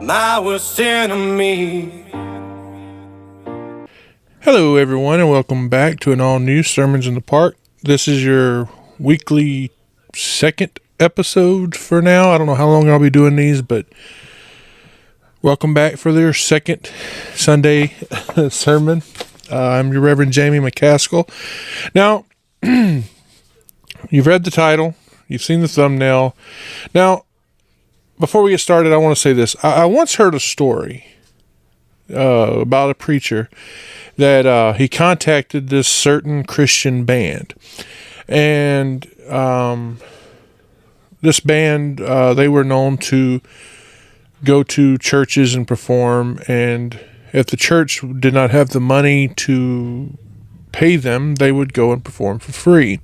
my worst enemy. Hello, everyone, and welcome back to an all-new Sermons in the Park. This is your weekly second episode for now. I don't know how long I'll be doing these, but welcome back for their second Sunday sermon. I'm your Reverend Jamie McCaskill. Now, you've read the title, you've seen the thumbnail. Now, before we get started, I want to say this. I once heard a story about a preacher that he contacted this certain Christian band. And this band, they were known to go to churches and perform. And if the church did not have the money to pay them, they would go and perform for free.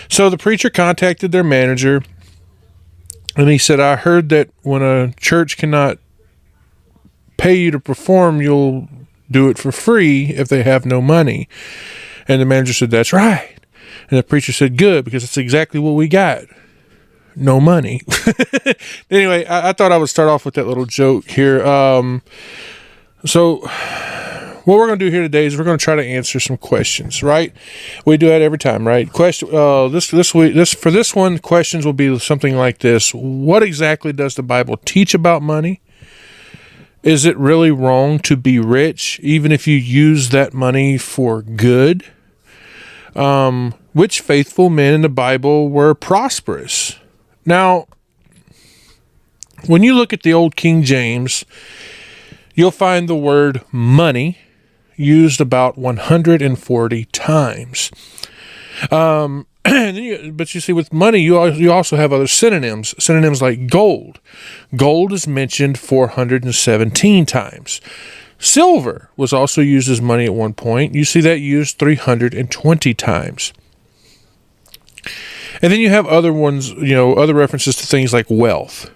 So the preacher contacted their manager, and he said, I heard that when a church cannot pay you to perform, you'll do it for free if they have no money. And the manager said, that's right. And the preacher said, good, because that's exactly what we got. No money. Anyway, I thought I would start off with that little joke here. So what we're going to do here today is we're going to try to answer some questions, right? We do that every time, right? This week, for this one, questions will be something like this. What exactly does the Bible teach about money? Is it really wrong to be rich, even if you use that money for good? Which faithful men in the Bible were prosperous? Now, when you look at the old King James, you'll find the word money used about 140 times. But you see, with money, you also have other synonyms. Synonyms like gold. Gold is mentioned 417 times. Silver was also used as money at one point. You see that used 320 times. And then you have other ones, other references to things like wealth.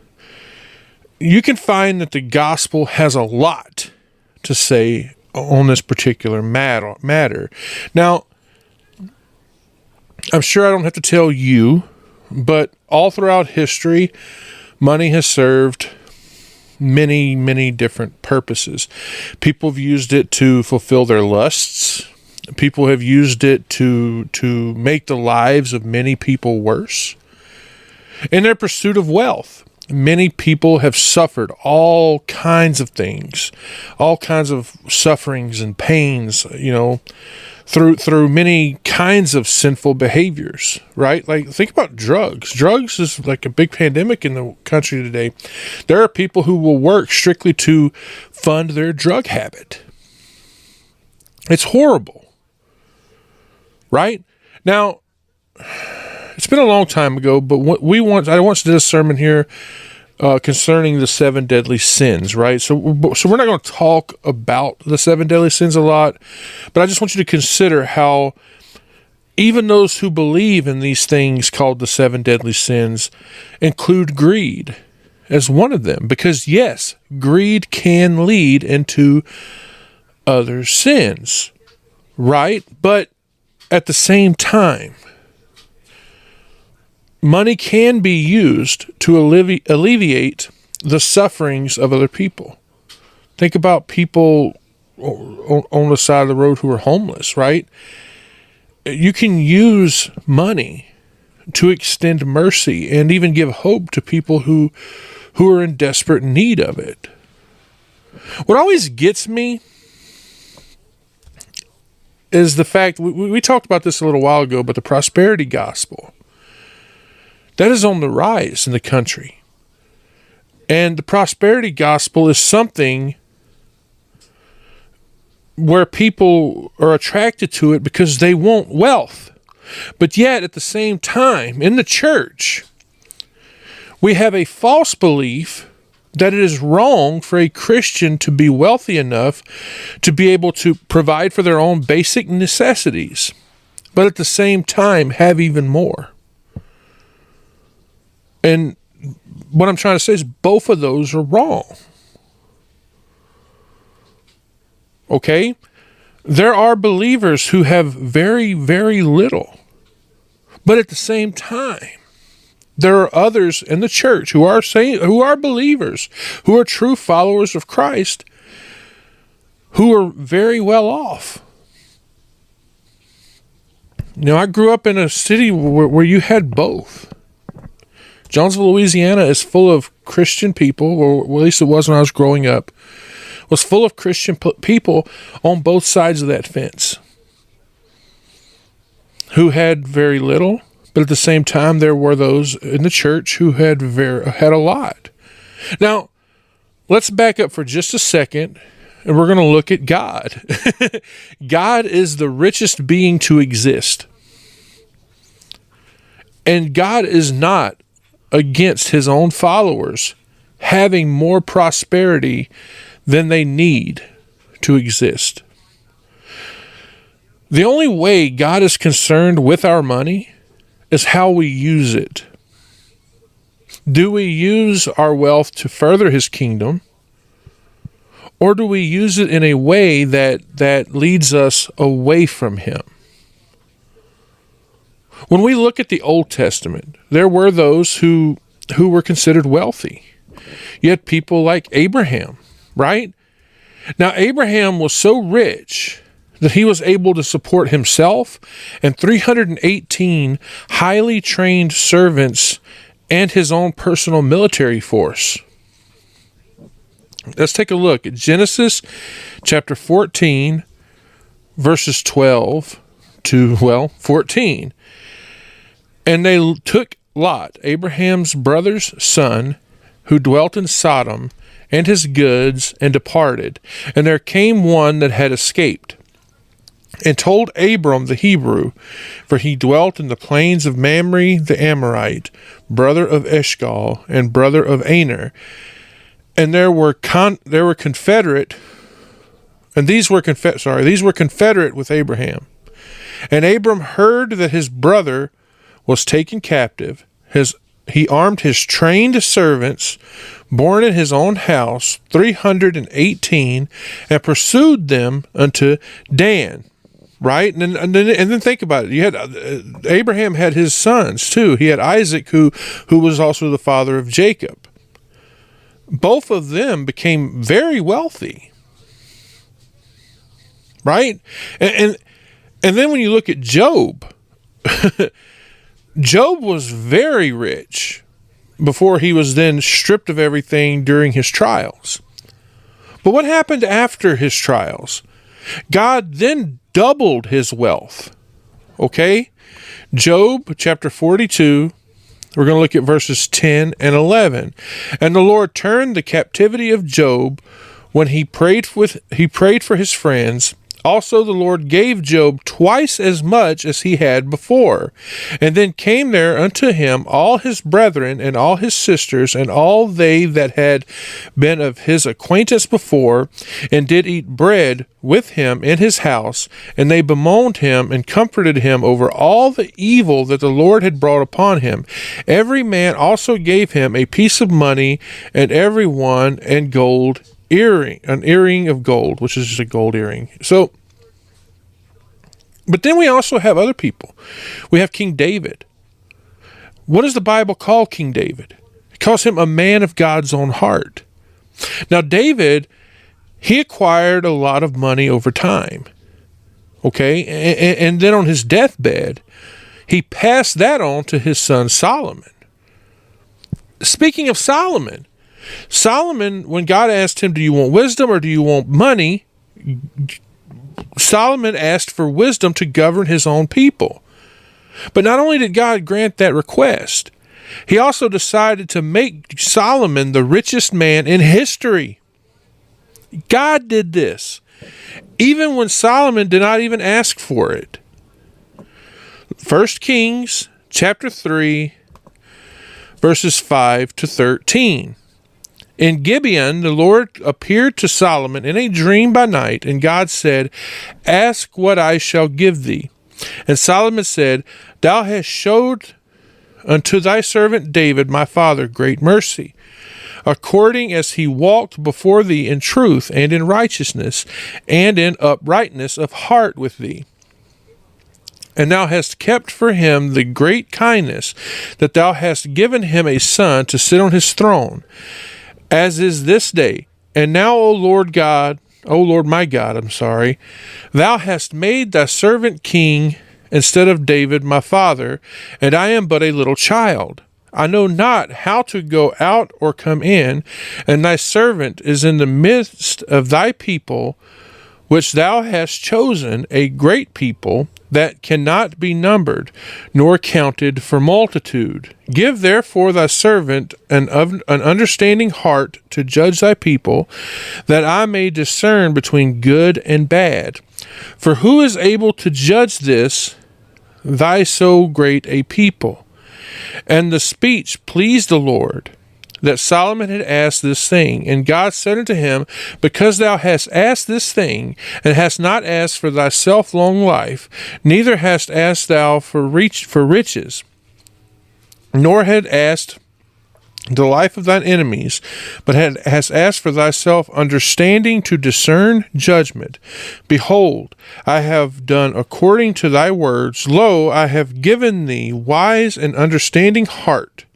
You can find that the gospel has a lot to say on this particular matter. Now, I'm sure I don't have to tell you, but all throughout history, money has served many, many different purposes. People have used it to fulfill their lusts. People have used it to make the lives of many people worse. In their pursuit of wealth, many people have suffered all kinds of things, all kinds of sufferings and pains, through many kinds of sinful behaviors, right? Like, think about drugs. Drugs is like a big pandemic in the country today. There are people who will work strictly to fund their drug habit. It's horrible, right? Now, it's been a long time ago, but I once did a sermon here concerning the 7 deadly sins, right? So we're not going to talk about the 7 deadly sins a lot, but I just want you to consider how even those who believe in these things called the 7 deadly sins include greed as one of them. Because yes, greed can lead into other sins, right? But at the same time, money can be used to alleviate the sufferings of other people. Think about people on the side of the road who are homeless, right? You can use money to extend mercy and even give hope to people who are in desperate need of it. What always gets me is the fact, we talked about this a little while ago, but the prosperity gospel, that is on the rise in the country. And the prosperity gospel is something where people are attracted to it because they want wealth. But yet, at the same time, in the church, we have a false belief that it is wrong for a Christian to be wealthy enough to be able to provide for their own basic necessities, but at the same time have even more. And what I'm trying to say is both of those are wrong. Okay? There are believers who have very, very little, but at the same time, There are others in the church who are believers, who are true followers of Christ, who are very well off. I grew up in a city where you had both. Jonesville, Louisiana is full of Christian people, or at least it was when I was growing up, was full of Christian people on both sides of that fence who had very little, but at the same time there were those in the church who had a lot. Now, let's back up for just a second, and we're going to look at God. God is the richest being to exist. And God is not against his own followers having more prosperity than they need to exist. The only way God is concerned with our money is how we use it. Do we use our wealth to further his kingdom? Or do we use it in a way that leads us away from him? When we look at the Old Testament, there were those who were considered wealthy. You had people like Abraham, right? Now, Abraham was so rich that he was able to support himself and 318 highly trained servants and his own personal military force. Let's take a look at Genesis chapter 14, verses 12 to, 14. And they took Lot, Abraham's brother's son, who dwelt in Sodom, and his goods, and departed. And there came one that had escaped, and told Abram the Hebrew, for he dwelt in the plains of Mamre the Amorite, brother of Eshcol, and brother of Aner. And there were confederate, and these were confederate with Abraham. And Abram heard that his brother was taken captive. He armed his trained servants, born in his own house, 318, and pursued them unto Dan. Right, and then think about it. You had Abraham had his sons too. He had Isaac, who was also the father of Jacob. Both of them became very wealthy. Right, and then when you look at Job. Job was very rich before he was then stripped of everything during his trials. But what happened after his trials? God then doubled his wealth. Okay? Job chapter 42, we're going to look at verses 10 and 11. And the Lord turned the captivity of Job when he prayed for his friends. Also the Lord gave Job twice as much as he had before. And then came there unto him all his brethren and all his sisters and all they that had been of his acquaintance before, and did eat bread with him in his house. And they bemoaned him and comforted him over all the evil that the Lord had brought upon him. Every man also gave him a piece of money, and every one an earring of gold, which is just a gold earring. So, but then we also have other people. We have King David. What does the Bible call King David? It calls him a man of God's own heart. Now, David, he acquired a lot of money over time. Okay? And then on his deathbed, he passed that on to his son Solomon. Speaking of Solomon, when God asked him, do you want wisdom or do you want money? Solomon asked for wisdom to govern his own people. But not only did God grant that request, he also decided to make Solomon the richest man in history. God did this, even when Solomon did not even ask for it. 1 Kings chapter 3, verses 5 to 13. In Gibeon, the Lord appeared to Solomon in a dream by night, and God said, ask what I shall give thee. And Solomon said, thou hast showed unto thy servant David, my father, great mercy, according as he walked before thee in truth and in righteousness and in uprightness of heart with thee. And thou hast kept for him the great kindness, that thou hast given him a son to sit on his throne, as is this day. And now, O Lord my God, thou hast made thy servant king instead of David my father, and I am but a little child. I know not how to go out or come in, and thy servant is in the midst of thy people, which thou hast chosen, a great people that cannot be numbered, nor counted for multitude. Give therefore thy servant an understanding heart to judge thy people, that I may discern between good and bad. For who is able to judge this, thy so great a people? And the speech pleased the Lord, that Solomon had asked this thing. And God said unto him, because thou hast asked this thing, and hast not asked for thyself long life, neither hast asked thou for riches, nor had asked the life of thine enemies, but hast asked for thyself understanding to discern judgment. Behold, I have done according to thy words. Lo, I have given thee wise and understanding heart,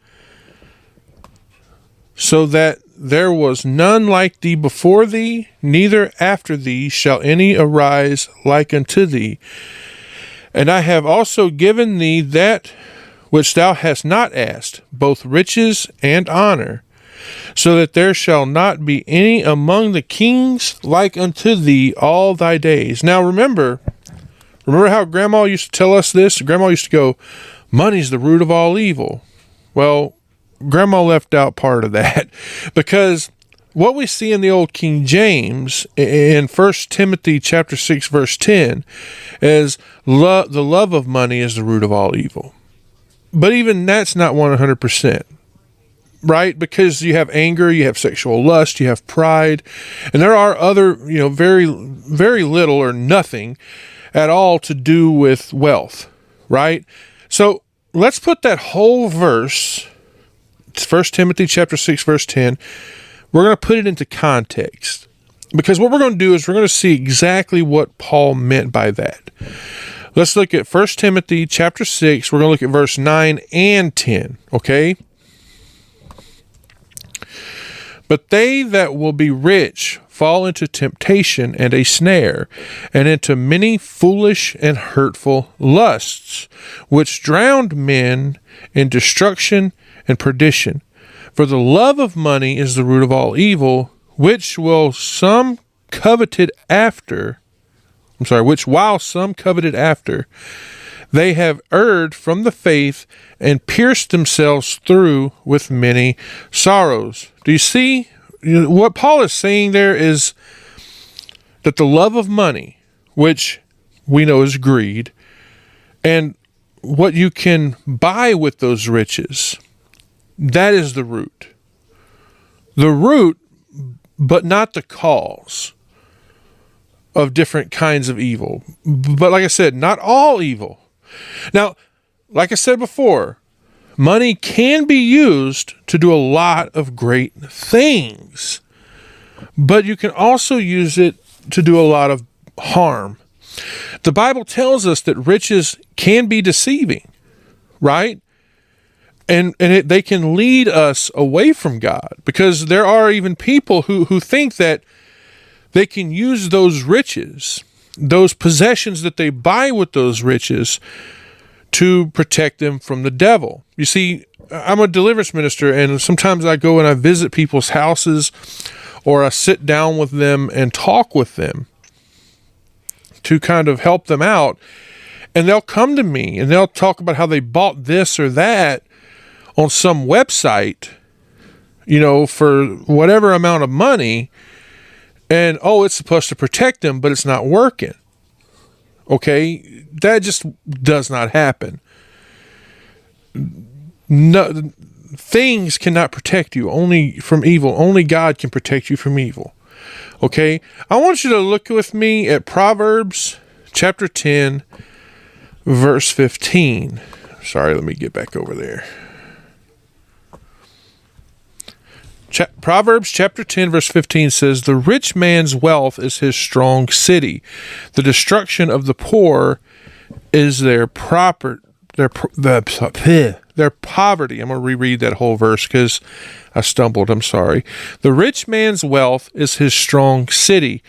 so that there was none like thee before thee, neither after thee shall any arise like unto thee. And I have also given thee that which thou hast not asked, both riches and honor, so that there shall not be any among the kings like unto thee all thy days. Now remember how Grandma used to tell us this? Grandma used to go, money's the root of all evil. Well, Grandma left out part of that, because what we see in the old King James in 1 Timothy chapter 6 verse 10 is the love of money is the root of all evil. But even that's not 100%, right? Because you have anger, you have sexual lust, you have pride, and there are other, very, very little or nothing at all to do with wealth, right? So let's put that whole verse, 1 Timothy chapter 6 verse 10, we're going to put it into context, because what we're going to do is we're going to see exactly what Paul meant by that. Let's look at 1 Timothy chapter 6. We're going to look at verse 9 and 10, okay? But they that will be rich fall into temptation and a snare, and into many foolish and hurtful lusts, which drown men in destruction and perdition. For the love of money is the root of all evil, which while some coveted after, they have erred from the faith and pierced themselves through with many sorrows. Do you see? What Paul is saying there is that the love of money, which we know is greed, and what you can buy with those riches, that is the root. The root, but not the cause of different kinds of evil. But like I said, not all evil. Now, like I said before, money can be used to do a lot of great things, but you can also use it to do a lot of harm. The Bible tells us that riches can be deceiving, right? And they can lead us away from God, because there are even people who think that they can use those riches, those possessions that they buy with those riches, to protect them from the devil. You see, I'm a deliverance minister, and sometimes I go and I visit people's houses, or I sit down with them and talk with them to kind of help them out. And they'll come to me and they'll talk about how they bought this or that on some website, for whatever amount of money. And, it's supposed to protect them, but it's not working. Okay? That just does not happen. No, things cannot protect you only from evil. Only God can protect you from evil. Okay? I want you to look with me at Proverbs chapter 10, verse 15. Sorry, let me get back over there. Proverbs chapter 10 verse 15 says, the rich man's wealth is his strong city. The destruction of the poor is their poverty. I'm going to reread that whole verse because I stumbled. I'm sorry. The rich man's wealth is his strong city.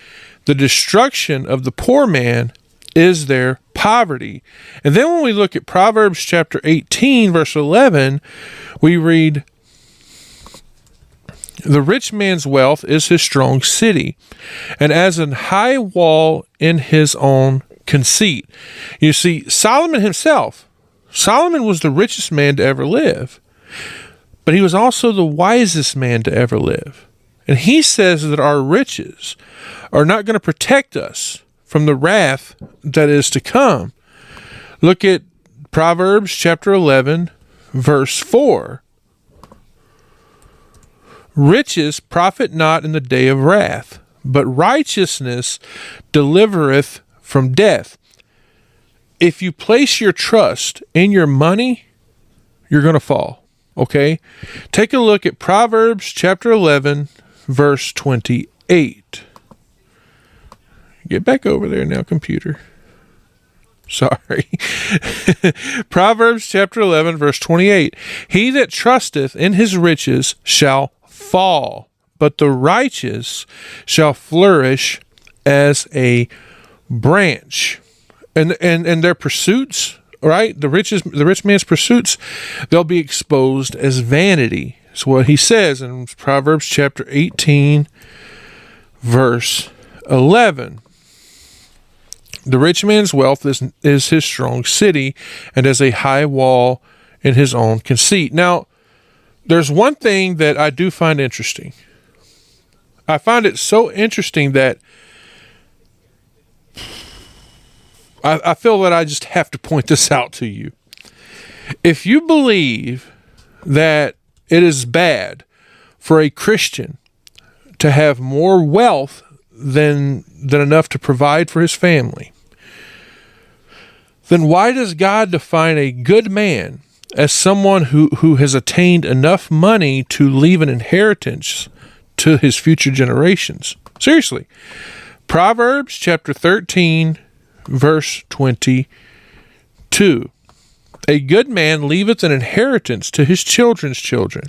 The destruction of the poor man is their poverty. And then when we look at Proverbs chapter 18, verse 11, we read, the rich man's wealth is his strong city, and as an high wall in his own conceit. You see, Solomon was the richest man to ever live, but he was also the wisest man to ever live. And he says that our riches are not going to protect us from the wrath that is to come. Look at Proverbs chapter 11, verse 4. Riches profit not in the day of wrath, but righteousness delivereth from death. If you place your trust in your money, you're going to fall, okay? Take a look at Proverbs chapter 11, verse 28. Get back over there now, computer. Sorry. Proverbs chapter 11, verse 28. He that trusteth in his riches shall fall, but the righteous shall flourish as a branch. And their pursuits, right? The rich man's pursuits, they'll be exposed as vanity. That's what he says in Proverbs chapter 18, verse 11. The rich man's wealth is his strong city, and as a high wall in his own conceit. Now, there's one thing that I do find interesting. I find it so interesting that I feel that I just have to point this out to you. If you believe that it is bad for a Christian to have more wealth than enough to provide for his family, then why does God define a good man as someone who has attained enough money to leave an inheritance to his future generations? Seriously. Proverbs chapter 13, verse 22. A good man leaveth an inheritance to his children's children,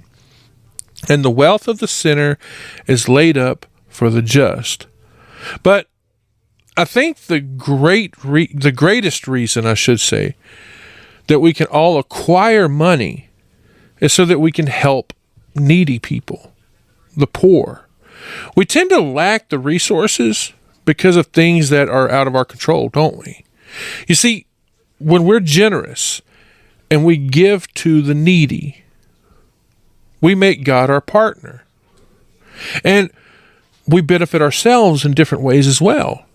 and the wealth of the sinner is laid up for the just. But I think the greatest reason, I should say, that we can all acquire money is so that we can help needy people, the poor. We tend to lack the resources because of things that are out of our control, don't we? You see, when we're generous and we give to the needy, we make God our partner. And we benefit ourselves in different ways as well.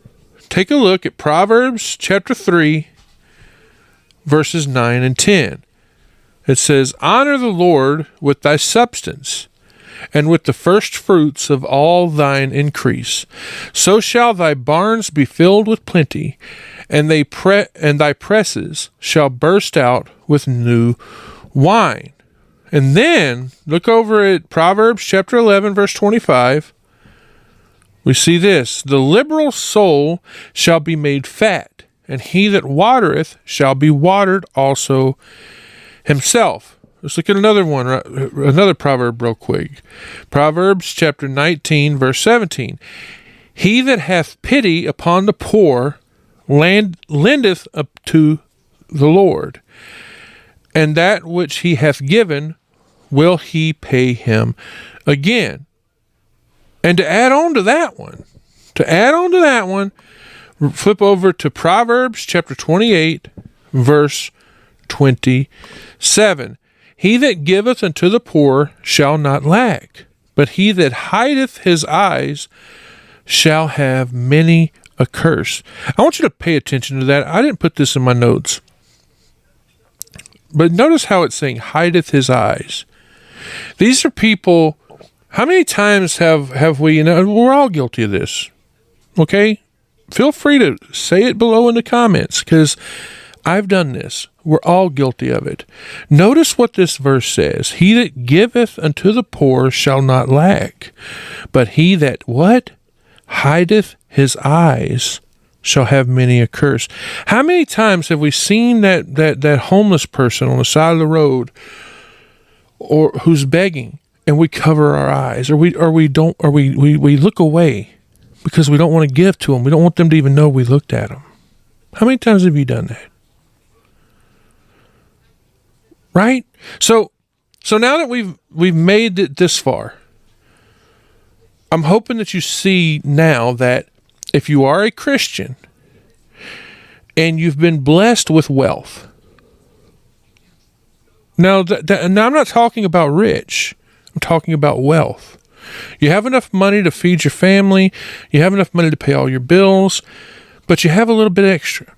Take a look at Proverbs chapter 3, verses 9 and 10. It says, honor the Lord with thy substance, and with the first fruits of all thine increase. So shall thy barns be filled with plenty, and thy presses shall burst out with new wine. And then, look over at Proverbs chapter 11, verse 25. We see this, the liberal soul shall be made fat, and he that watereth shall be watered also himself. Let's look at another proverb real quick. Proverbs chapter 19, verse 17. He that hath pity upon the poor lendeth up to the Lord, and that which he hath given will he pay him again. And to add on to that one, flip over to Proverbs chapter 28, verse 27. He that giveth unto the poor shall not lack, but he that hideth his eyes shall have many a curse. I want you to pay attention to that. I didn't put this in my notes, but notice how it's saying hideth his eyes. These are people. How many times have we, we're all guilty of this, okay? Feel free to say it below in the comments, because I've done this. We're all guilty of it. Notice what this verse says. He that giveth unto the poor shall not lack, but he that what? Hideth his eyes shall have many a curse. How many times have we seen that homeless person on the side of the road, or who's begging, and we cover our eyes, or we look away because we don't want to give to them. We don't want them to even know we looked at them. How many times have you done that? Right? So now that we've made it this far, I'm hoping that you see now that if you are a Christian and you've been blessed with wealth, now I'm not talking about rich, I'm talking about wealth. You have enough money to feed your family, you have enough money to pay all your bills, but you have a little bit extra.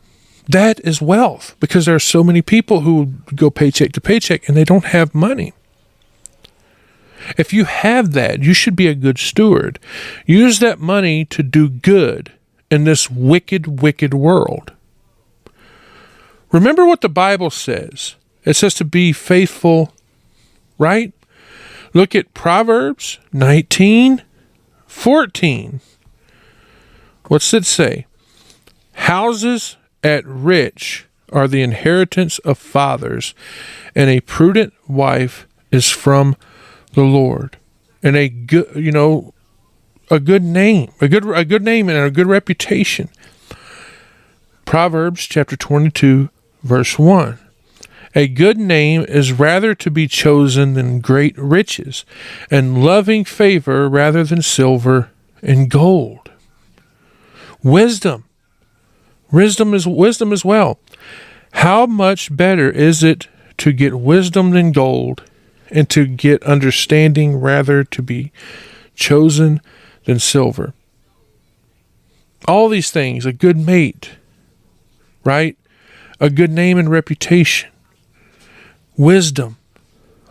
That is wealth, because there are so many people who go paycheck to paycheck and they don't have money. If you have that, you should be a good steward. Use that money to do good in this wicked, wicked world. Remember what the Bible says. It says to be faithful, right? Look at Proverbs 19:14. What's it say? Houses at rich are the inheritance of fathers, and a prudent wife is from the Lord. And a good name, a good name and a good reputation. Proverbs chapter 22, verse 1. A good name is rather to be chosen than great riches, and loving favor rather than silver and gold. Wisdom as well. How much better is it to get wisdom than gold, and to get understanding rather to be chosen than silver? All these things, a good mate, right? A good name and reputation, wisdom.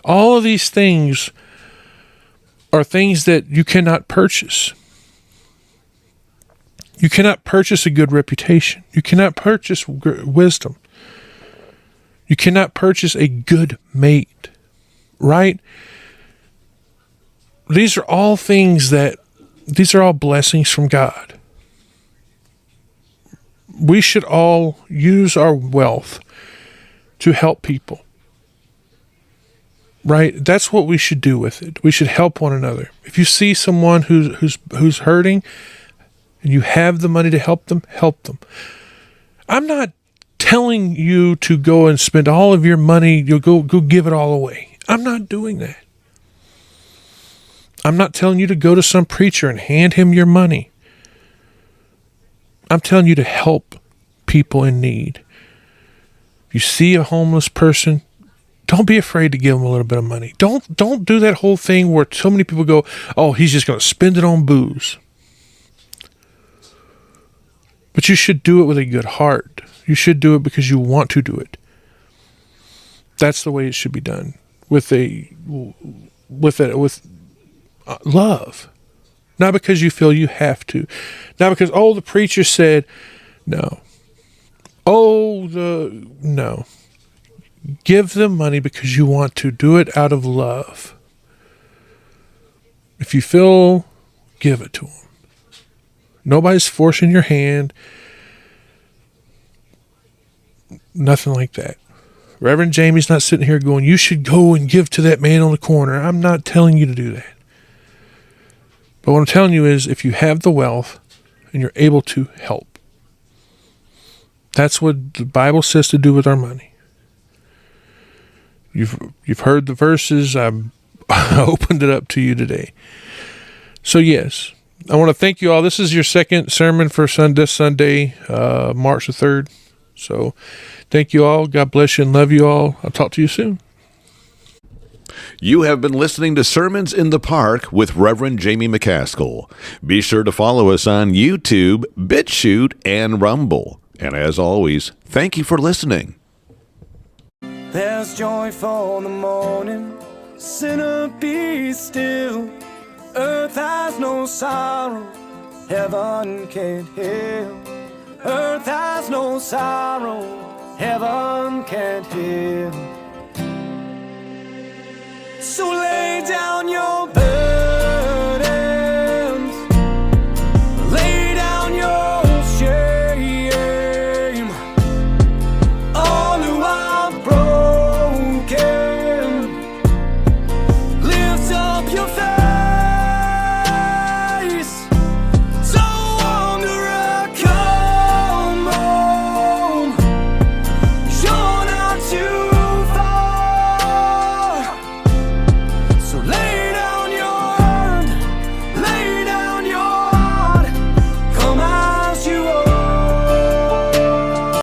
All of these things are things that you cannot purchase. You cannot purchase a good reputation. You cannot purchase wisdom. You cannot purchase a good mate, right? These are all blessings from God. We should all use our wealth to help people, right? That's what we should do with it. We should help one another. If you see someone who's hurting, and you have the money to help them, help them. I'm not telling you to go and spend all of your money, you'll go give it all away. I'm not doing that. I'm not telling you to go to some preacher and hand him your money. I'm telling you to help people in need. If you see a homeless person, don't be afraid to give them a little bit of money. Don't do that whole thing where so many people go, oh, he's just going to spend it on booze. But you should do it with a good heart. You should do it because you want to do it. That's the way it should be done, with love, not because you feel you have to, not because the preacher said no. No. Give them money because you want to. Do it out of love. If you feel, give it to them. Nobody's forcing your hand. Nothing like that. Reverend Jamie's not sitting here going, you should go and give to that man on the corner. I'm not telling you to do that. But what I'm telling you is, if you have the wealth and you're able to help, that's what the Bible says to do with our money. You've heard the verses. I opened it up to you today. So yes, I want to thank you all. This is your second sermon for this Sunday, March the 3rd. So thank you all. God bless you and love you all. I'll talk to you soon. You have been listening to Sermons in the Park with Reverend Jamie McCaskill. Be sure to follow us on YouTube, BitChute, and Rumble. And as always, thank you for listening. There's joy for the morning, sinner be still. Earth has no sorrow, heaven can't heal. Earth has no sorrow, heaven can't heal. So lay down your